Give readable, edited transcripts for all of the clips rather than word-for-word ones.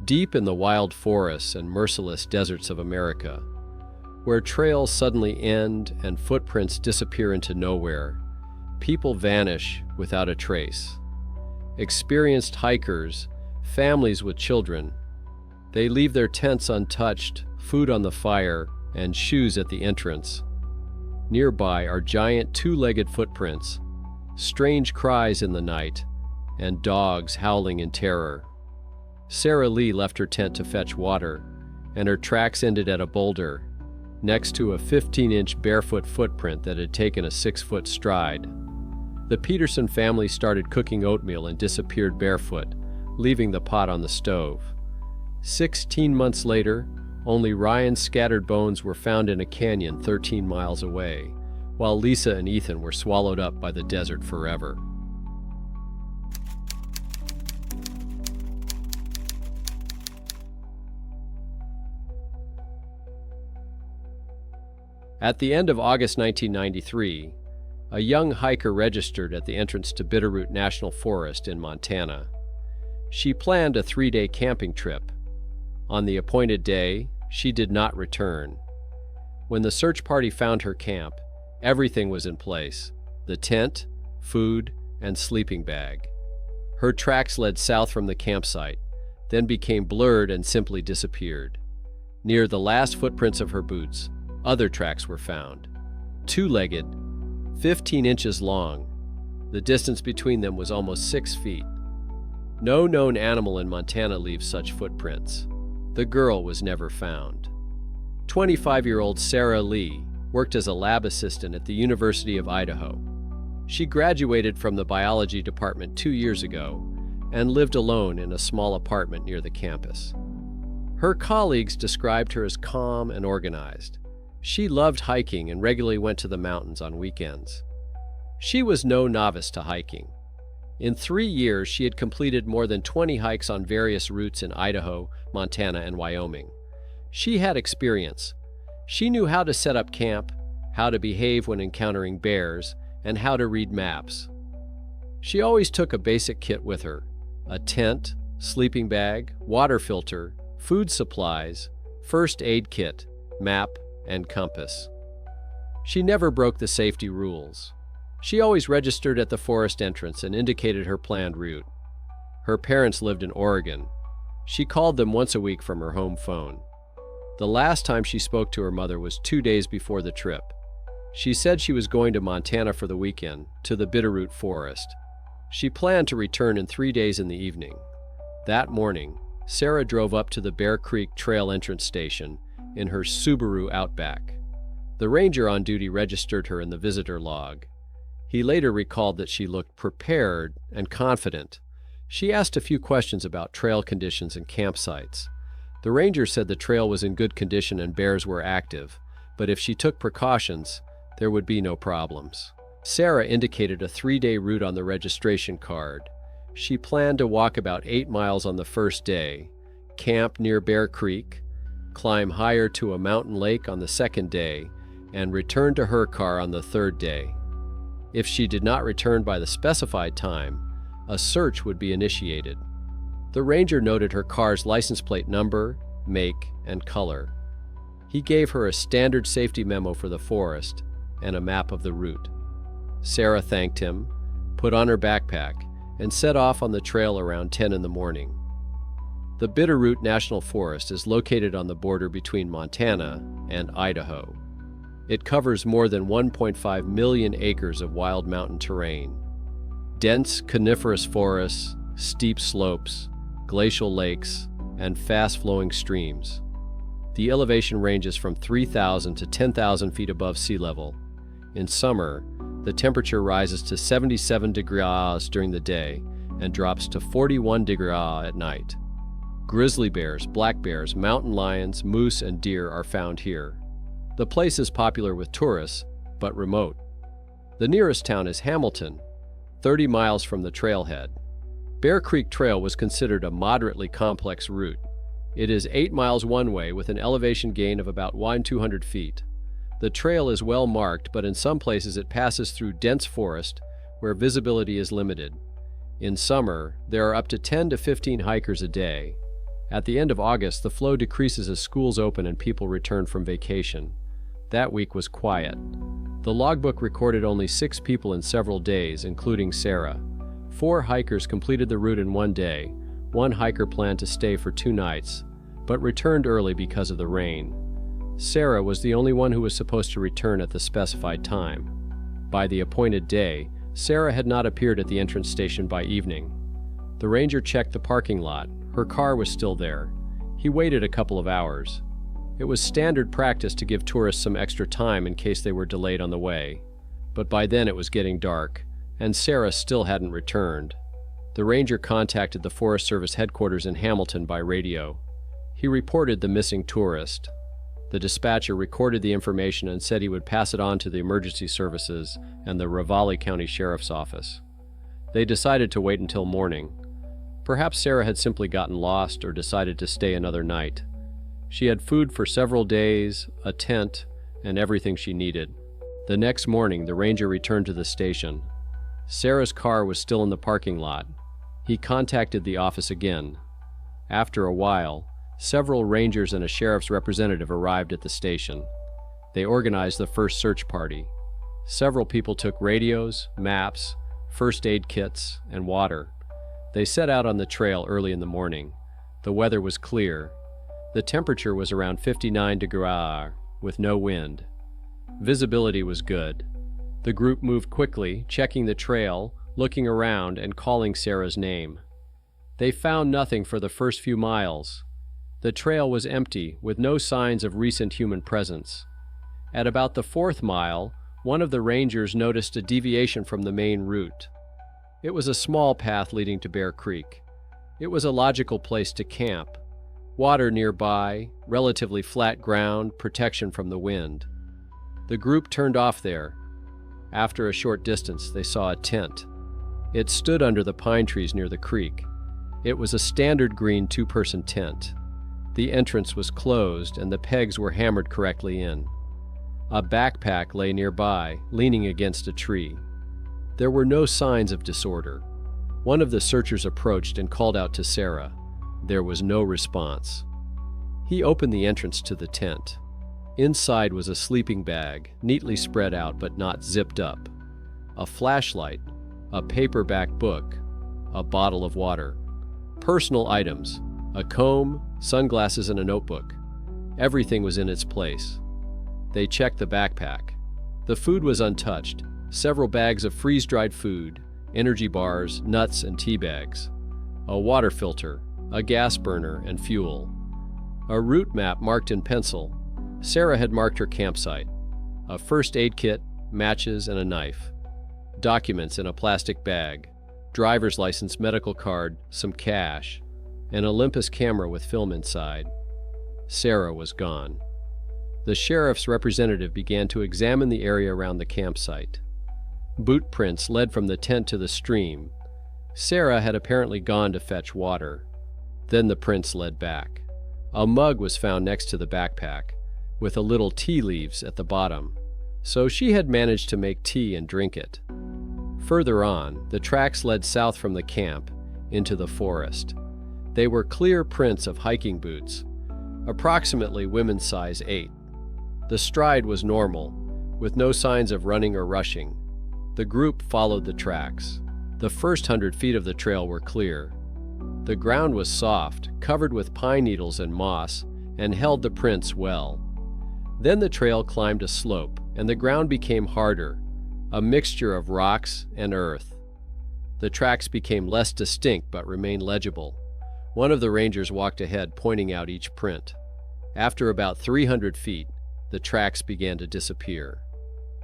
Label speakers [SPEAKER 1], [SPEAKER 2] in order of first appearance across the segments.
[SPEAKER 1] Deep in the wild forests and merciless deserts of America, where trails suddenly end and footprints disappear into nowhere, people vanish without a trace. Experienced hikers, families with children, they leave their tents untouched, food on the fire, and shoes at the entrance. Nearby are giant two-legged footprints, strange cries in the night, and dogs howling in terror. Sarah Lee left her tent to fetch water, and her tracks ended at a boulder, next to a 15-inch barefoot footprint that had taken a 6-foot stride. The Peterson family started cooking oatmeal and disappeared barefoot, leaving the pot on the stove. 16 months later, only Ryan's scattered bones were found in a canyon 13 miles away, while Lisa and Ethan were swallowed up by the desert forever. At the end of August 1993, a young hiker registered at the entrance to Bitterroot National Forest in Montana. She planned a 3-day camping trip. On the appointed day, she did not return. When the search party found her camp, everything was in place: the tent, food, and sleeping bag. Her tracks led south from the campsite, then became blurred and simply disappeared. Near the last footprints of her boots, other tracks were found. Two-legged, 15 inches long. The distance between them was almost 6 feet. No known animal in Montana leaves such footprints. The girl was never found. 25-year-old Sarah Lee worked as a lab assistant at the University of Idaho. She graduated from the biology department 2 years ago and lived alone in a small apartment near the campus. Her colleagues described her as calm and organized. She loved hiking and regularly went to the mountains on weekends. She was no novice to hiking. In 3 years, she had completed more than 20 hikes on various routes in Idaho, Montana, and Wyoming. She had experience. She knew how to set up camp, how to behave when encountering bears, and how to read maps. She always took a basic kit with her: a tent, sleeping bag, water filter, food supplies, first aid kit, map, and compass. She never broke the safety rules. She always registered at the forest entrance and indicated her planned route. Her parents lived in Oregon. She called them once a week from her home phone. The last time she spoke to her mother was 2 days before the trip. She said she was going to Montana for the weekend, to the Bitterroot Forest. She planned to return in 3 days in the evening. That morning, Sarah drove up to the Bear Creek Trail entrance station in her Subaru Outback. The ranger on duty registered her in the visitor log. He later recalled that she looked prepared and confident. She asked a few questions about trail conditions and campsites. The ranger said the trail was in good condition and bears were active, but if she took precautions, there would be no problems. Sarah indicated a 3-day route on the registration card. She planned to walk about 8 miles on the first day, camp near Bear Creek, climb higher to a mountain lake on the second day, and return to her car on the third day. If she did not return by the specified time, a search would be initiated. The ranger noted her car's license plate number, make, and color. He gave her a standard safety memo for the forest and a map of the route. Sarah thanked him, put on her backpack, and set off on the trail around 10 in the morning. The Bitterroot National Forest is located on the border between Montana and Idaho. It covers more than 1.5 million acres of wild mountain terrain. Dense coniferous forests, steep slopes, glacial lakes, and fast-flowing streams. The elevation ranges from 3,000 to 10,000 feet above sea level. In summer, the temperature rises to 77 degrees during the day and drops to 41 degrees at night. Grizzly bears, black bears, mountain lions, moose, and deer are found here. The place is popular with tourists, but remote. The nearest town is Hamilton, 30 miles from the trailhead. Bear Creek Trail was considered a moderately complex route. It is 8 miles one way with an elevation gain of about 200 feet. The trail is well marked, but in some places it passes through dense forest where visibility is limited. In summer, there are up to 10 to 15 hikers a day. At the end of August, the flow decreases as schools open and people return from vacation. That week was quiet. The logbook recorded only 6 people in several days, including Sarah. 4 hikers completed the route in 1 day. 1 hiker planned to stay for 2 nights, but returned early because of the rain. Sarah was the only one who was supposed to return at the specified time. By the appointed day, Sarah had not appeared at the entrance station by evening. The ranger checked the parking lot. Her car was still there. He waited a couple of hours. It was standard practice to give tourists some extra time in case they were delayed on the way. But by then it was getting dark, and Sarah still hadn't returned. The ranger contacted the Forest Service headquarters in Hamilton by radio. He reported the missing tourist. The dispatcher recorded the information and said he would pass it on to the emergency services and the Ravalli County Sheriff's Office. They decided to wait until morning. Perhaps Sarah had simply gotten lost or decided to stay another night. She had food for several days, a tent, and everything she needed. The next morning, the ranger returned to the station. Sarah's car was still in the parking lot. He contacted the office again. After a while, several rangers and a sheriff's representative arrived at the station. They organized the first search party. Several people took radios, maps, first aid kits, and water. They set out on the trail early in the morning. The weather was clear. The temperature was around 59 degrees, with no wind. Visibility was good. The group moved quickly, checking the trail, looking around, and calling Sarah's name. They found nothing for the first few miles. The trail was empty, with no signs of recent human presence. At about the 4th mile, one of the rangers noticed a deviation from the main route. It was a small path leading to Bear Creek. It was a logical place to camp. Water nearby, relatively flat ground, protection from the wind. The group turned off there. After a short distance, they saw a tent. It stood under the pine trees near the creek. It was a standard green 2-person tent. The entrance was closed and the pegs were hammered correctly in. A backpack lay nearby, leaning against a tree. There were no signs of disorder. One of the searchers approached and called out to Sarah. There was no response. He opened the entrance to the tent. Inside was a sleeping bag, neatly spread out but not zipped up, a flashlight, a paperback book, a bottle of water, personal items, a comb, sunglasses, and a notebook. Everything was in its place. They checked the backpack. The food was untouched. Several bags of freeze-dried food, energy bars, nuts, and tea bags. A water filter, a gas burner, and fuel. A route map marked in pencil. Sarah had marked her campsite. A first aid kit, matches, and a knife. Documents in a plastic bag. Driver's license, medical card, some cash. An Olympus camera with film inside. Sarah was gone. The sheriff's representative began to examine the area around the campsite. Boot prints led from the tent to the stream. Sarah had apparently gone to fetch water. Then the prints led back. A mug was found next to the backpack, with a little tea leaves at the bottom, so she had managed to make tea and drink it. Further on, the tracks led south from the camp into the forest. They were clear prints of hiking boots, approximately women's size 8. The stride was normal, with no signs of running or rushing. The group followed the tracks. The first 100 feet of the trail were clear. The ground was soft, covered with pine needles and moss, and held the prints well. Then the trail climbed a slope, and the ground became harder, a mixture of rocks and earth. The tracks became less distinct but remained legible. One of the rangers walked ahead, pointing out each print. After about 300 feet, the tracks began to disappear.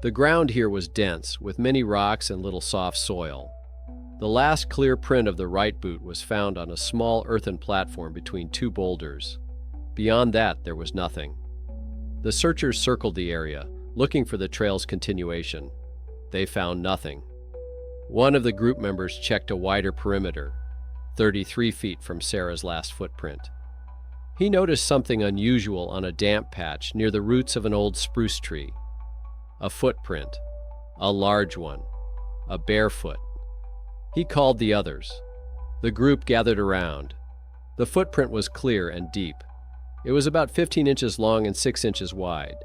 [SPEAKER 1] The ground here was dense, with many rocks and little soft soil. The last clear print of the right boot was found on a small earthen platform between 2 boulders. Beyond that, there was nothing. The searchers circled the area, looking for the trail's continuation. They found nothing. One of the group members checked a wider perimeter, 33 feet from Sarah's last footprint. He noticed something unusual on a damp patch near the roots of an old spruce tree. A footprint, a large one, a bare foot. He called the others. The group gathered around. The footprint was clear and deep. It was about 15 inches long and 6 inches wide.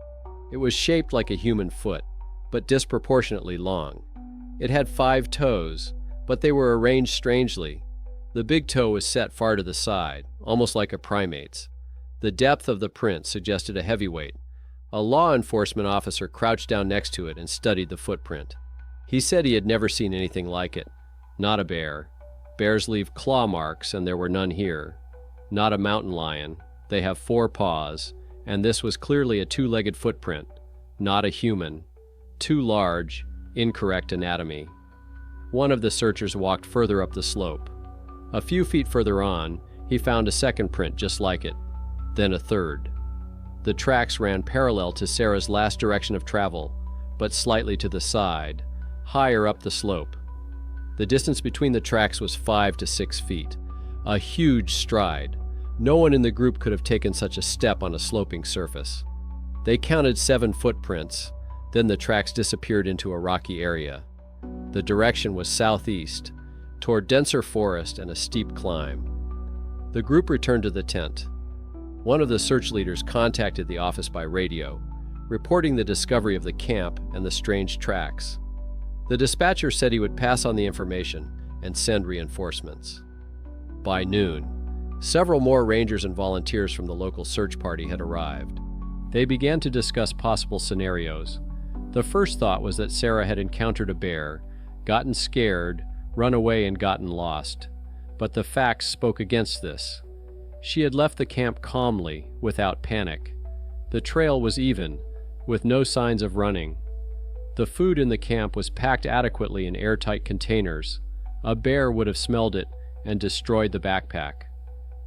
[SPEAKER 1] It was shaped like a human foot, but disproportionately long. It had 5 toes, but they were arranged strangely. The big toe was set far to the side, almost like a primate's. The depth of the print suggested a heavyweight. A law enforcement officer crouched down next to it and studied the footprint. He said he had never seen anything like it. Not a bear. Bears leave claw marks, and there were none here. Not a mountain lion. They have 4 paws, and this was clearly a 2-legged footprint. Not a human. Too large, incorrect anatomy. One of the searchers walked further up the slope. A few feet further on, he found a second print just like it. Then a third. The tracks ran parallel to Sarah's last direction of travel, but slightly to the side, higher up the slope. The distance between the tracks was 5 to 6 feet. A huge stride. No one in the group could have taken such a step on a sloping surface. They counted 7 footprints, then the tracks disappeared into a rocky area. The direction was southeast, toward denser forest and a steep climb. The group returned to the tent. One of the search leaders contacted the office by radio, reporting the discovery of the camp and the strange tracks. The dispatcher said he would pass on the information and send reinforcements. By noon, several more rangers and volunteers from the local search party had arrived. They began to discuss possible scenarios. The first thought was that Sarah had encountered a bear, gotten scared, run away, and gotten lost. But the facts spoke against this. She had left the camp calmly, without panic. The trail was even, with no signs of running. The food in the camp was packed adequately in airtight containers. A bear would have smelled it and destroyed the backpack.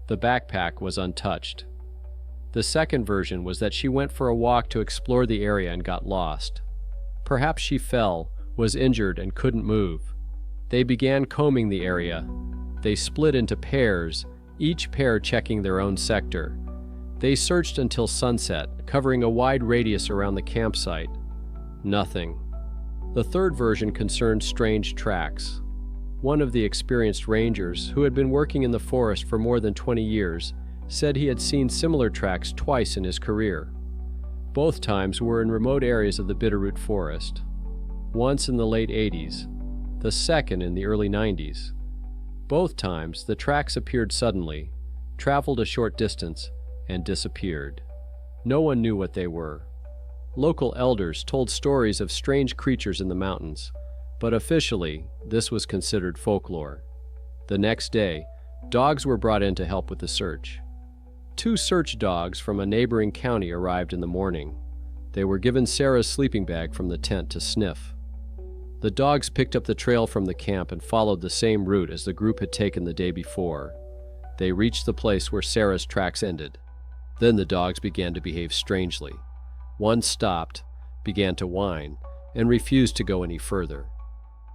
[SPEAKER 1] The backpack was untouched. The second version was that she went for a walk to explore the area and got lost. Perhaps she fell, was injured, and couldn't move. They began combing the area. They split into pairs, each pair checking their own sector. They searched until sunset, covering a wide radius around the campsite. Nothing. The third version concerned strange tracks. One of the experienced rangers, who had been working in the forest for more than 20 years, said he had seen similar tracks twice in his career. Both times were in remote areas of the Bitterroot Forest. Once in the late 80s, the second in the early 90s. Both times, the tracks appeared suddenly, traveled a short distance, and disappeared. No one knew what they were. Local elders told stories of strange creatures in the mountains, but officially, this was considered folklore. The next day, dogs were brought in to help with the search. 2 search dogs from a neighboring county arrived in the morning. They were given Sarah's sleeping bag from the tent to sniff. The dogs picked up the trail from the camp and followed the same route as the group had taken the day before. They reached the place where Sarah's tracks ended. Then the dogs began to behave strangely. One stopped, began to whine, and refused to go any further.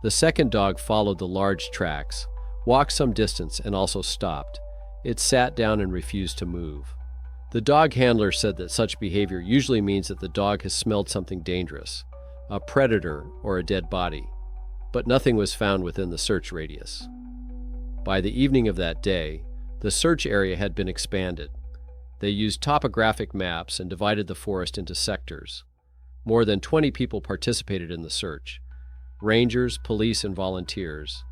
[SPEAKER 1] The second dog followed the large tracks, walked some distance, and also stopped. It sat down and refused to move. The dog handler said that such behavior usually means that the dog has smelled something dangerous, a predator or a dead body, but nothing was found within the search radius. By the evening of that day, the search area had been expanded. They used topographic maps and divided the forest into sectors. More than 20 people participated in the search: rangers, police, and volunteers.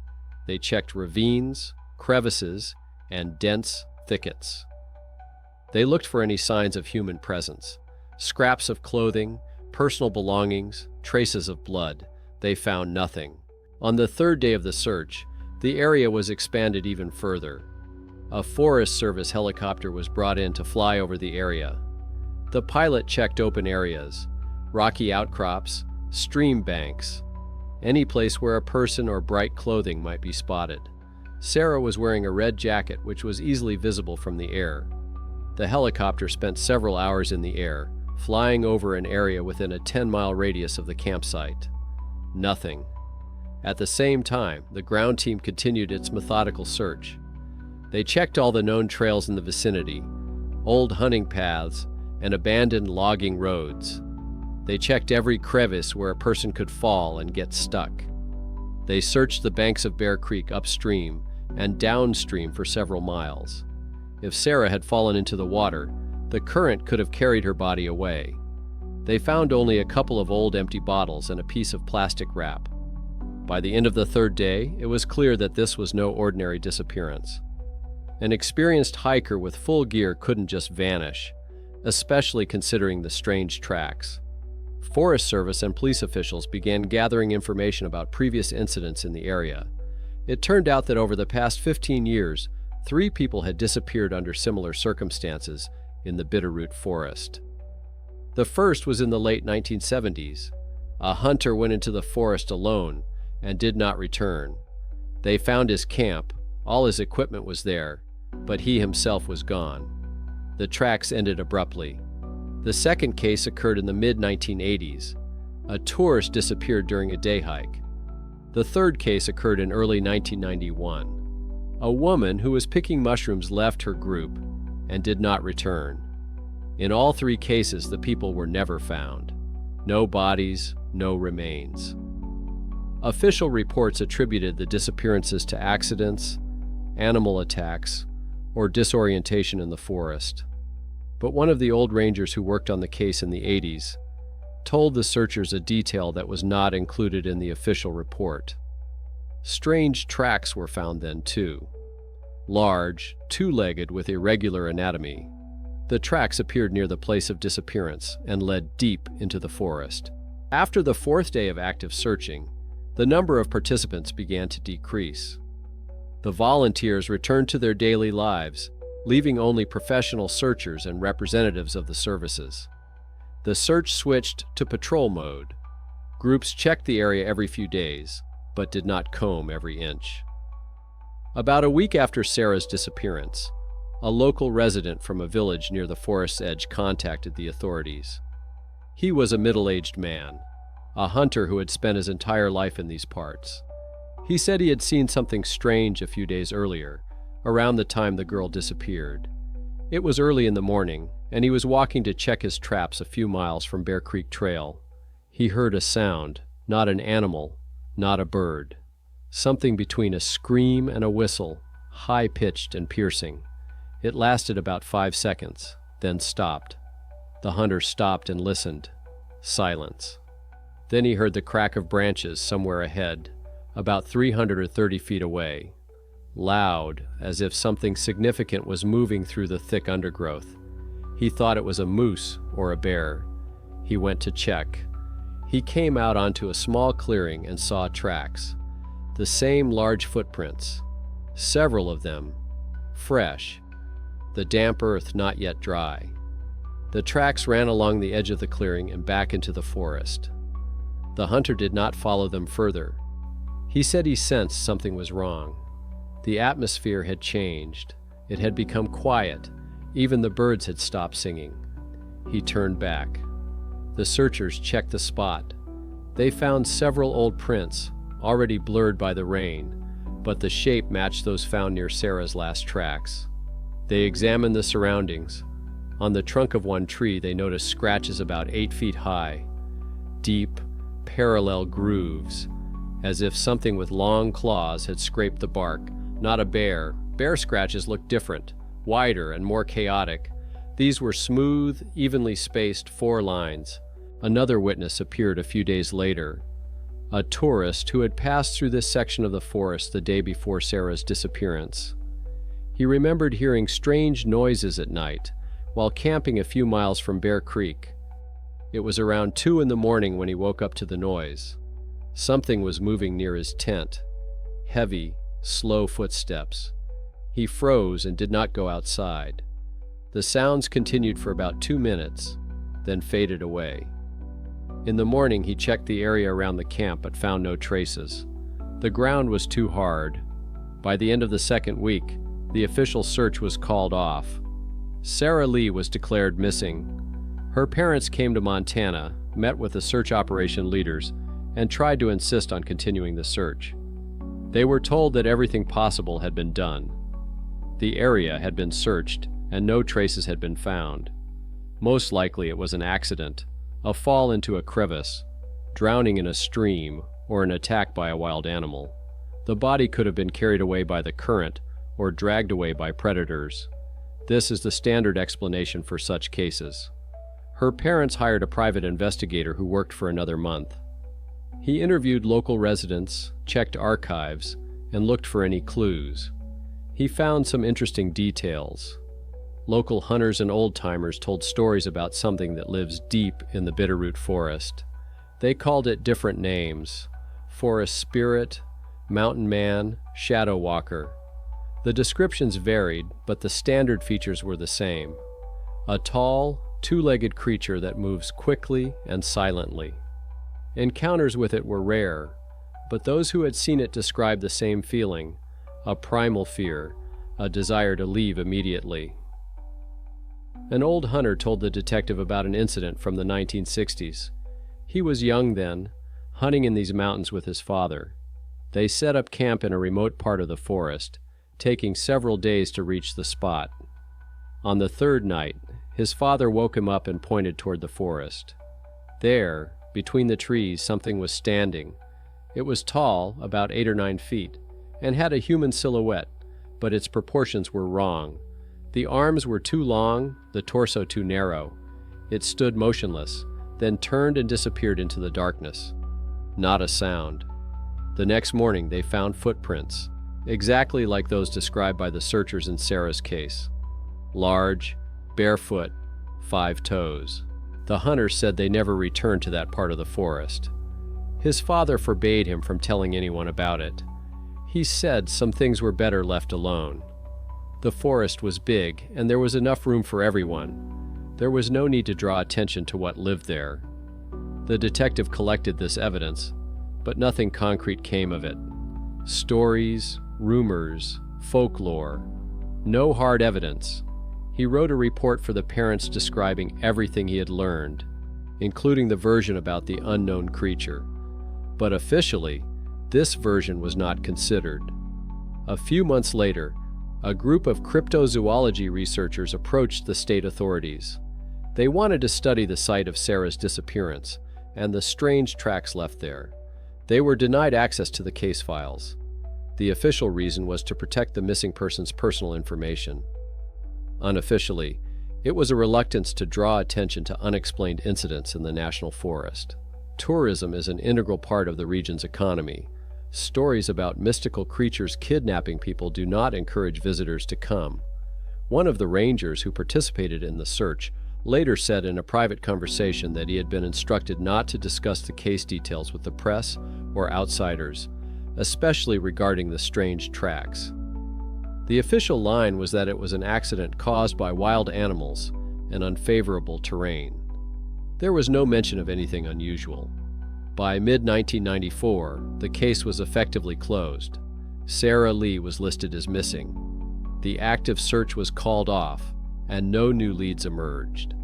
[SPEAKER 1] They checked ravines, crevices, and dense thickets. They looked for any signs of human presence: scraps of clothing, personal belongings, traces of blood. They found nothing. On the third day of the search, the area was expanded even further. A Forest Service helicopter was brought in to fly over the area. The pilot checked open areas, rocky outcrops, stream banks, any place where a person or bright clothing might be spotted. Sarah was wearing a red jacket which was easily visible from the air. The helicopter spent several hours in the air, flying over an area within a 10-mile radius of the campsite. Nothing. At the same time, the ground team continued its methodical search. They checked all the known trails in the vicinity, old hunting paths, and abandoned logging roads. They checked every crevice where a person could fall and get stuck. They searched the banks of Bear Creek upstream and downstream for several miles. If Sarah had fallen into the water, the current could have carried her body away. They found only a couple of old empty bottles and a piece of plastic wrap. By the end of the third day, it was clear that this was no ordinary disappearance. An experienced hiker with full gear couldn't just vanish, especially considering the strange tracks. Forest Service and police officials began gathering information about previous incidents in the area. It turned out that over the past 15 years, 3 people had disappeared under similar circumstances in the Bitterroot Forest. The first was in the late 1970s. A hunter went into the forest alone and did not return. They found his camp, all his equipment was there, but he himself was gone. The tracks ended abruptly. The second case occurred in the mid-1980s. A tourist disappeared during a day hike. The third case occurred in early 1991. A woman who was picking mushrooms left her group and did not return. In all 3 cases, the people were never found. No bodies, no remains. Official reports attributed the disappearances to accidents, animal attacks, or disorientation in the forest. But one of the old rangers who worked on the case in the 80s told the searchers a detail that was not included in the official report. Strange tracks were found then, too. Large, 2-legged with irregular anatomy. The tracks appeared near the place of disappearance and led deep into the forest. After the 4th day of active searching, the number of participants began to decrease. The volunteers returned to their daily lives, leaving only professional searchers and representatives of the services. The search switched to patrol mode. Groups checked the area every few days, but did not comb every inch. About a week after Sarah's disappearance, a local resident from a village near the forest's edge contacted the authorities. He was a middle-aged man, a hunter who had spent his entire life in these parts. He said he had seen something strange a few days earlier, around the time the girl disappeared. It was early in the morning, and he was walking to check his traps a few miles from Bear Creek Trail. He heard a sound, not an animal, not a bird. Something between a scream and a whistle, high-pitched and piercing. It lasted about 5 seconds, then stopped. The hunter stopped and listened. Silence. Then he heard the crack of branches somewhere ahead, about 330 feet away. Loud, as if something significant was moving through the thick undergrowth. He thought it was a moose or a bear. He went to check. He came out onto a small clearing and saw tracks. The same large footprints. Several of them. Fresh. The damp earth not yet dry. The tracks ran along the edge of the clearing and back into the forest. The hunter did not follow them further. He said he sensed something was wrong. The atmosphere had changed. It had become quiet. Even the birds had stopped singing. He turned back. The searchers checked the spot. They found several old prints, already blurred by the rain, but the shape matched those found near Sarah's last tracks. They examined the surroundings. On the trunk of one tree, they noticed scratches about 8 feet high. Deep, parallel grooves, as if something with long claws had scraped the bark. Not a bear. Bear scratches looked different, wider and more chaotic. These were smooth, evenly spaced 4 lines. Another witness appeared a few days later. A tourist who had passed through this section of the forest the day before Sarah's disappearance. He remembered hearing strange noises at night while camping a few miles from Bear Creek. It was around 2 in the morning when he woke up to the noise. Something was moving near his tent. Heavy, slow footsteps. He froze and did not go outside. The sounds continued for about 2 minutes, then faded away. In the morning, he checked the area around the camp but found no traces. The ground was too hard. By the end of the 2nd week, the official search was called off. Sarah Lee was declared missing. Her parents came to Montana, met with the search operation leaders, and tried to insist on continuing the search. They were told that everything possible had been done. The area had been searched, and no traces had been found. Most likely it was an accident, a fall into a crevice, drowning in a stream, or an attack by a wild animal. The body could have been carried away by the current or dragged away by predators. This is the standard explanation for such cases. Her parents hired a private investigator who worked for another month. He interviewed local residents, checked archives, and looked for any clues. He found some interesting details. Local hunters and old-timers told stories about something that lives deep in the Bitterroot Forest. They called it different names: forest spirit, mountain man, shadow walker. The descriptions varied, but the standard features were the same: a tall, two-legged creature that moves quickly and silently. Encounters with it were rare, but those who had seen it described the same feeling: a primal fear, a desire to leave immediately. An old hunter told the detective about an incident from the 1960s. He was young then, hunting in these mountains with his father. They set up camp in a remote part of the forest, taking several days to reach the spot. On the third night, his father woke him up and pointed toward the forest. There, between the trees, something was standing. It was tall, about 8 or 9 feet, and had a human silhouette, but its proportions were wrong. The arms were too long, the torso too narrow. It stood motionless, then turned and disappeared into the darkness. Not a sound. The next morning they found footprints, exactly like those described by the searchers in Sarah's case. Large, barefoot, 5 toes. The hunter said they never returned to that part of the forest. His father forbade him from telling anyone about it. He said some things were better left alone. The forest was big, and there was enough room for everyone. There was no need to draw attention to what lived there. The detective collected this evidence, but nothing concrete came of it. Stories, rumors, folklore. No hard evidence. He wrote a report for the parents describing everything he had learned, including the version about the unknown creature. But officially, this version was not considered. A few months later, a group of cryptozoology researchers approached the state authorities. They wanted to study the site of Sarah's disappearance and the strange tracks left there. They were denied access to the case files. The official reason was to protect the missing person's personal information. Unofficially, it was a reluctance to draw attention to unexplained incidents in the national forest. Tourism is an integral part of the region's economy. Stories about mystical creatures kidnapping people do not encourage visitors to come. One of the rangers who participated in the search later said in a private conversation that he had been instructed not to discuss the case details with the press or outsiders, especially regarding the strange tracks. The official line was that it was an accident caused by wild animals and unfavorable terrain. There was no mention of anything unusual. By mid-1994, the case was effectively closed. Sarah Lee was listed as missing. The active search was called off, and no new leads emerged.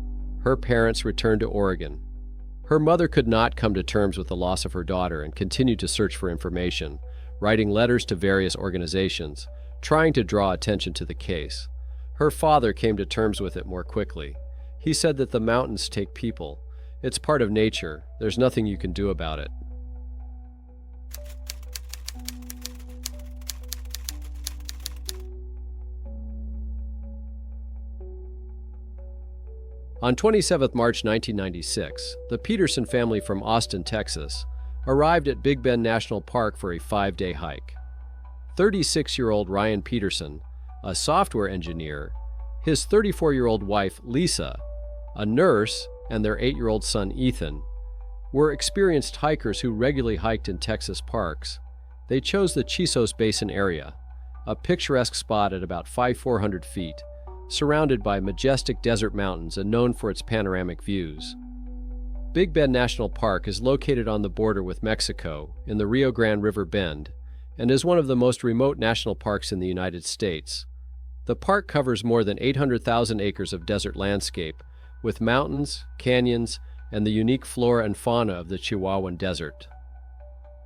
[SPEAKER 1] Her parents returned to Oregon. Her mother could not come to terms with the loss of her daughter and continued to search for information, writing letters to various organizations, trying to draw attention to the case. Her father came to terms with it more quickly. He said that the mountains take people. It's part of nature. There's nothing you can do about it. On 27 March 1996, the Peterson family from Austin, Texas, arrived at Big Bend National Park for a 5-day hike. 36-year-old Ryan Peterson, a software engineer, his 34-year-old wife, Lisa, a nurse, and their 8-year-old son, Ethan, were experienced hikers who regularly hiked in Texas parks. They chose the Chisos Basin area, a picturesque spot at about 400 feet, surrounded by majestic desert mountains and known for its panoramic views. Big Bend National Park is located on the border with Mexico in the Rio Grande River Bend and is one of the most remote national parks in the United States. The park covers more than 800,000 acres of desert landscape, with mountains, canyons, and the unique flora and fauna of the Chihuahuan Desert.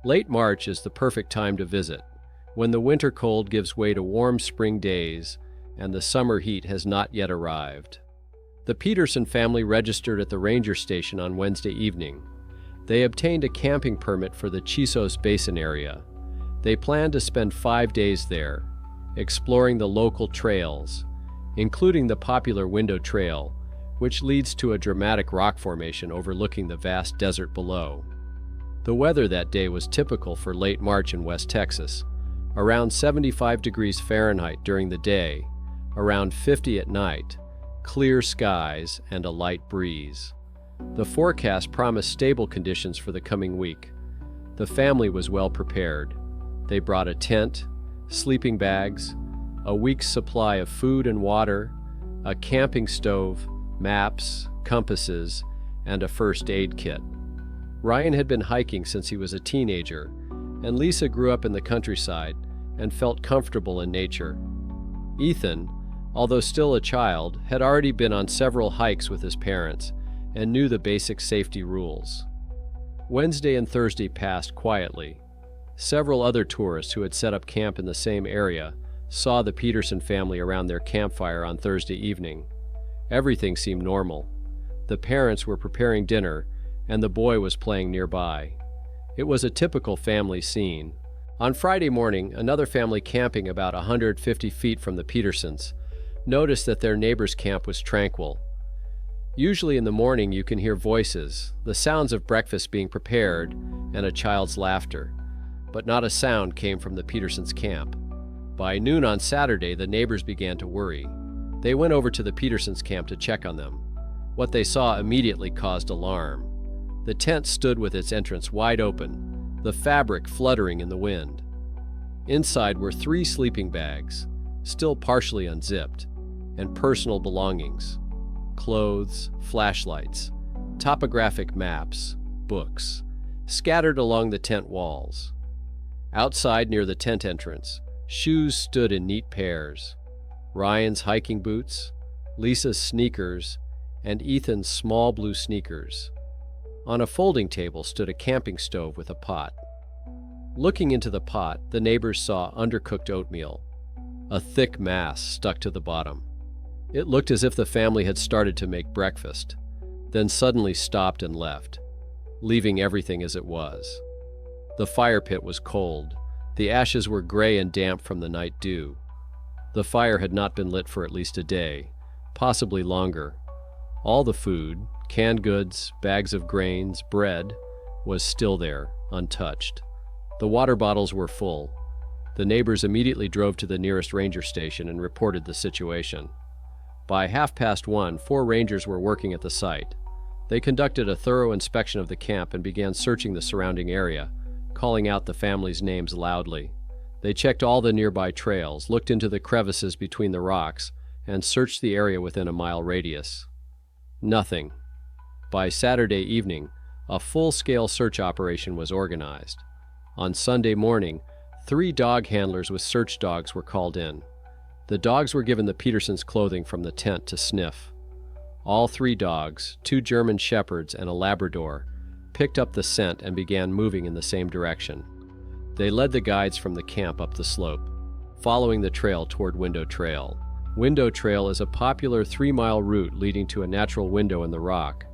[SPEAKER 1] Late March is the perfect time to visit, when the winter cold gives way to warm spring days and the summer heat has not yet arrived. The Peterson family registered at the ranger station on Wednesday evening. They obtained a camping permit for the Chisos Basin area. They planned to spend 5 days there, exploring the local trails, including the popular Window Trail, which leads to a dramatic rock formation overlooking the vast desert below. The weather that day was typical for late March in West Texas, around 75 degrees Fahrenheit during the day, around 50 at night, clear skies, and a light breeze. The forecast promised stable conditions for the coming week. The family was well prepared. They brought a tent, sleeping bags, a week's supply of food and water, a camping stove, maps, compasses, and a first aid kit. Ryan had been hiking since he was a teenager, and Lisa grew up in the countryside and felt comfortable in nature. Ethan, although still a child, had already been on several hikes with his parents and knew the basic safety rules. Wednesday and Thursday passed quietly. Several other tourists who had set up camp in the same area saw the Peterson family around their campfire on Thursday evening. Everything seemed normal. The parents were preparing dinner, and the boy was playing nearby. It was a typical family scene. On Friday morning, another family camping about 150 feet from the Petersons noticed that their neighbor's camp was tranquil. Usually in the morning you can hear voices, the sounds of breakfast being prepared, and a child's laughter. But not a sound came from the Petersons' camp. By noon on Saturday, the neighbors began to worry. They went over to the Petersons' camp to check on them. What they saw immediately caused alarm. The tent stood with its entrance wide open, the fabric fluttering in the wind. Inside were 3 sleeping bags, still partially unzipped, and personal belongings: clothes, flashlights, topographic maps, books, scattered along the tent walls. Outside near the tent entrance, shoes stood in neat pairs: Ryan's hiking boots, Lisa's sneakers, and Ethan's small blue sneakers. On a folding table stood a camping stove with a pot. Looking into the pot, the neighbors saw undercooked oatmeal. A thick mass stuck to the bottom. It looked as if the family had started to make breakfast, then suddenly stopped and left, leaving everything as it was. The fire pit was cold. The ashes were gray and damp from the night dew. The fire had not been lit for at least a day, possibly longer. All the food, canned goods, bags of grains, bread, was still there, untouched. The water bottles were full. The neighbors immediately drove to the nearest ranger station and reported the situation. By 1:30, 4 rangers were working at the site. They conducted a thorough inspection of the camp and began searching the surrounding area, calling out the family's names loudly. They checked all the nearby trails, looked into the crevices between the rocks, and searched the area within a mile radius. Nothing. By Saturday evening, a full-scale search operation was organized. On Sunday morning, 3 dog handlers with search dogs were called in. The dogs were given the Petersons' clothing from the tent to sniff. All 3 dogs, 2 German Shepherds and a Labrador, picked up the scent and began moving in the same direction. They led the guides from the camp up the slope, following the trail toward Window Trail. Window Trail is a popular 3-mile route leading to a natural window in the rock,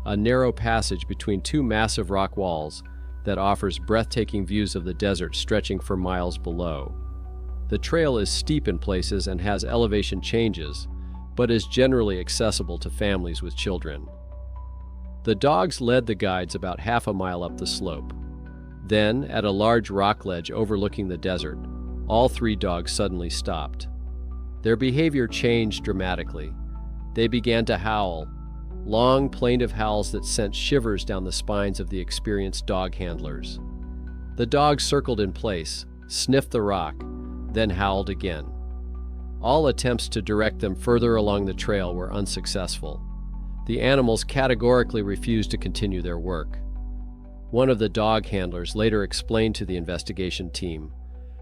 [SPEAKER 1] a narrow passage between 2 massive rock walls that offers breathtaking views of the desert stretching for miles below. The trail is steep in places and has elevation changes, but is generally accessible to families with children. The dogs led the guides about half a mile up the slope. Then, at a large rock ledge overlooking the desert, all 3 dogs suddenly stopped. Their behavior changed dramatically. They began to howl, long, plaintive howls that sent shivers down the spines of the experienced dog handlers. The dogs circled in place, sniffed the rock, then howled again. All attempts to direct them further along the trail were unsuccessful. The animals categorically refused to continue their work. One of the dog handlers later explained to the investigation team,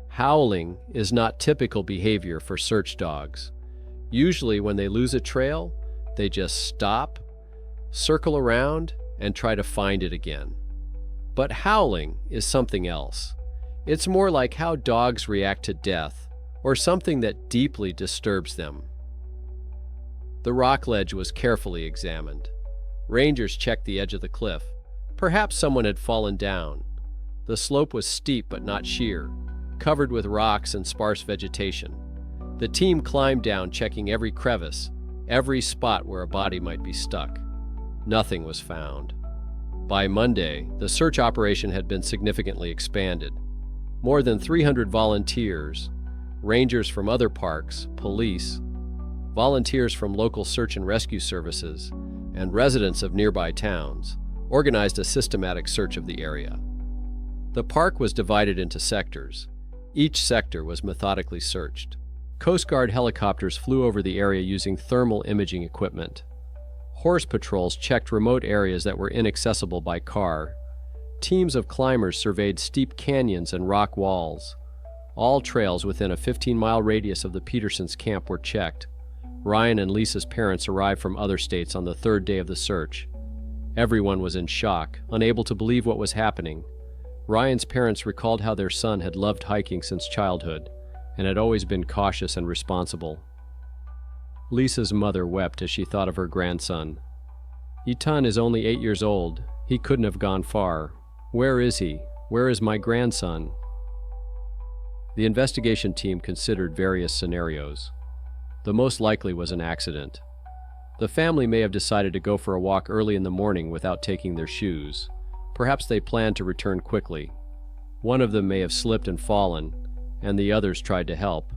[SPEAKER 1] "Howling is not typical behavior for search dogs. Usually when they lose a trail, they just stop, circle around, and try to find it again. But howling is something else. It's more like how dogs react to death, or something that deeply disturbs them." The rock ledge was carefully examined. Rangers checked the edge of the cliff. Perhaps someone had fallen down. The slope was steep but not sheer, covered with rocks and sparse vegetation. The team climbed down, checking every crevice, every spot where a body might be stuck. Nothing was found. By Monday, the search operation had been significantly expanded. More than 300 volunteers, rangers from other parks, police, volunteers from local search and rescue services, and residents of nearby towns, organized a systematic search of the area. The park was divided into sectors. Each sector was methodically searched. Coast Guard helicopters flew over the area using thermal imaging equipment. Horse patrols checked remote areas that were inaccessible by car. Teams of climbers surveyed steep canyons and rock walls. All trails within a 15-mile radius of the Petersons' camp were checked. Ryan and Lisa's parents arrived from other states on the third day of the search. Everyone was in shock, unable to believe what was happening. Ryan's parents recalled how their son had loved hiking since childhood and had always been cautious and responsible. Lisa's mother wept as she thought of her grandson. "Ethan is only 8 years old. He couldn't have gone far. Where is he? Where is my grandson?" The investigation team considered various scenarios. The most likely was an accident. The family may have decided to go for a walk early in the morning without taking their shoes. Perhaps they planned to return quickly. One of them may have slipped and fallen, and the others tried to help,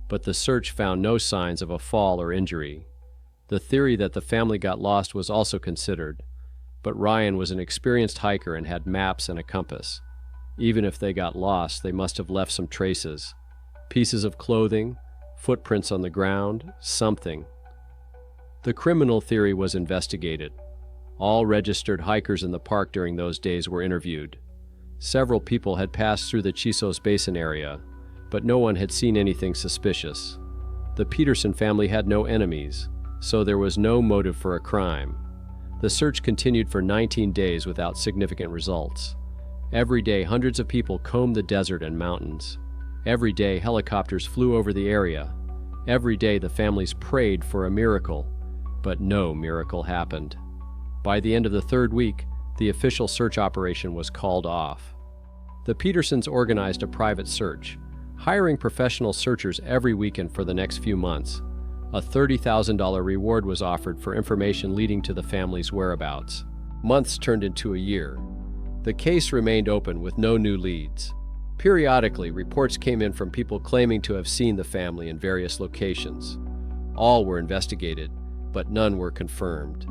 [SPEAKER 1] but the search found no signs of a fall or injury. The theory that the family got lost was also considered, but Ryan was an experienced hiker and had maps and a compass. Even if they got lost, they must have left some traces. Pieces of clothing, footprints on the ground, something. The criminal theory was investigated. All registered hikers in the park during those days were interviewed. Several people had passed through the Chisos Basin area, but no one had seen anything suspicious. The Peterson family had no enemies, so there was no motive for a crime. The search continued for 19 days without significant results. Every day, hundreds of people combed the desert and mountains. Every day, helicopters flew over the area. Every day, the families prayed for a miracle, but no miracle happened. By the end of the third week, the official search operation was called off. The Petersons organized a private search, hiring professional searchers every weekend for the next few months. A $30,000 reward was offered for information leading to the family's whereabouts. Months turned into a year. The case remained open with no new leads. Periodically, reports came in from people claiming to have seen the family in various locations. All were investigated, but none were confirmed.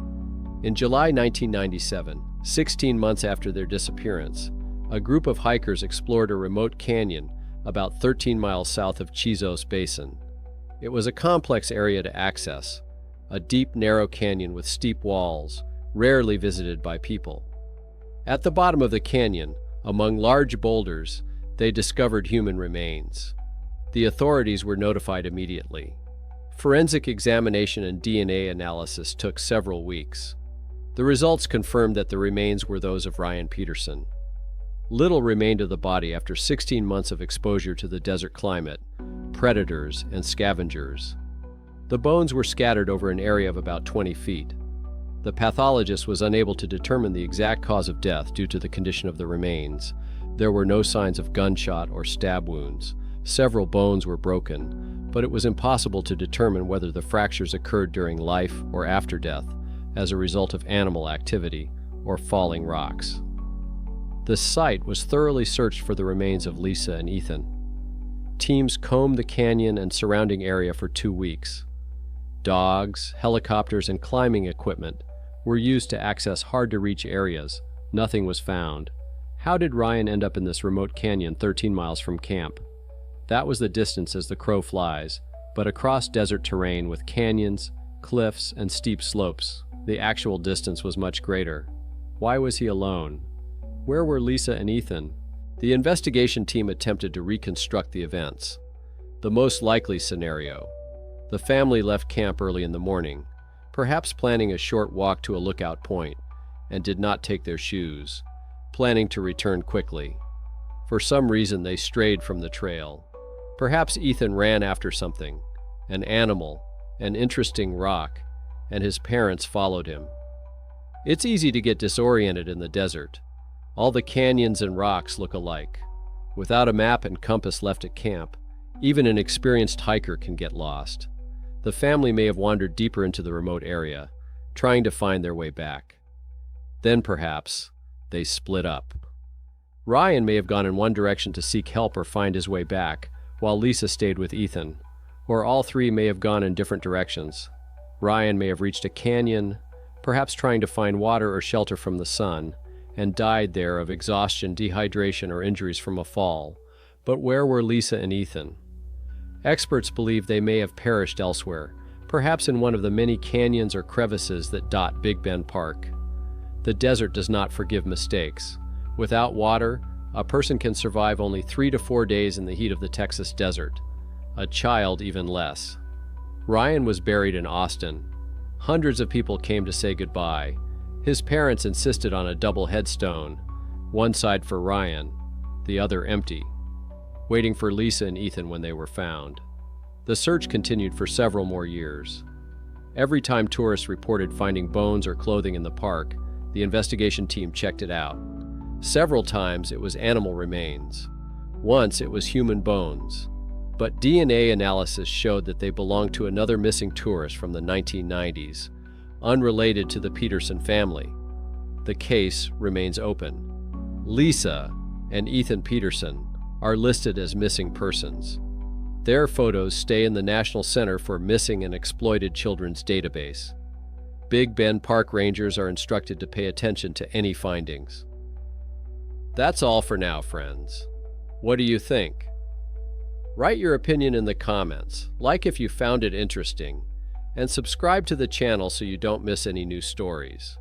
[SPEAKER 1] In July 1997, 16 months after their disappearance, a group of hikers explored a remote canyon about 13 miles south of Chisos Basin. It was a complex area to access, a deep, narrow canyon with steep walls, rarely visited by people. At the bottom of the canyon, among large boulders, they discovered human remains. The authorities were notified immediately. Forensic examination and DNA analysis took several weeks. The results confirmed that the remains were those of Ryan Peterson. Little remained of the body after 16 months of exposure to the desert climate, predators, and scavengers. The bones were scattered over an area of about 20 feet. The pathologist was unable to determine the exact cause of death due to the condition of the remains. There were no signs of gunshot or stab wounds. Several bones were broken, but it was impossible to determine whether the fractures occurred during life or after death as a result of animal activity or falling rocks. The site was thoroughly searched for the remains of Lisa and Ethan. Teams combed the canyon and surrounding area for 2 weeks. Dogs, helicopters, and climbing equipment were used to access hard-to-reach areas. Nothing was found. How did Ryan end up in this remote canyon 13 miles from camp? That was the distance as the crow flies, but across desert terrain with canyons, cliffs, and steep slopes, the actual distance was much greater. Why was he alone? Where were Lisa and Ethan? The investigation team attempted to reconstruct the events. The most likely scenario: the family left camp early in the morning, perhaps planning a short walk to a lookout point, and did not take their shoes, planning to return quickly. For some reason, they strayed from the trail. Perhaps Ethan ran after something, an animal, an interesting rock, and his parents followed him. It's easy to get disoriented in the desert. All the canyons and rocks look alike. Without a map and compass left at camp, Even an experienced hiker can get lost. The family may have wandered deeper into the remote area, trying to find their way back. Then perhaps they split up. Ryan may have gone in one direction to seek help or find his way back, while Lisa stayed with Ethan. Or all three may have gone in different directions. Ryan may have reached a canyon, perhaps trying to find water or shelter from the sun, and died there of exhaustion, dehydration, or injuries from a fall. But where were Lisa and Ethan? Experts believe they may have perished elsewhere, perhaps in one of the many canyons or crevices that dot Big Bend Park. The desert does not forgive mistakes. Without water, a person can survive only 3 to 4 days in the heat of the Texas desert. A child even less. Ryan was buried in Austin. Hundreds of people came to say goodbye. His parents insisted on a double headstone, one side for Ryan, the other empty, waiting for Lisa and Ethan when they were found. The search continued for several more years. Every time tourists reported finding bones or clothing in the park, the investigation team checked it out. Several times it was animal remains. Once it was human bones. But DNA analysis showed that they belonged to another missing tourist from the 1990s, unrelated to the Peterson family. The case remains open. Lisa and Ethan Peterson are listed as missing persons. Their photos stay in the National Center for Missing and Exploited Children's database. Big Bend Park rangers are instructed to pay attention to any findings. That's all for now, friends. What do you think? Write your opinion in the comments, like if you found it interesting, and subscribe to the channel so you don't miss any new stories.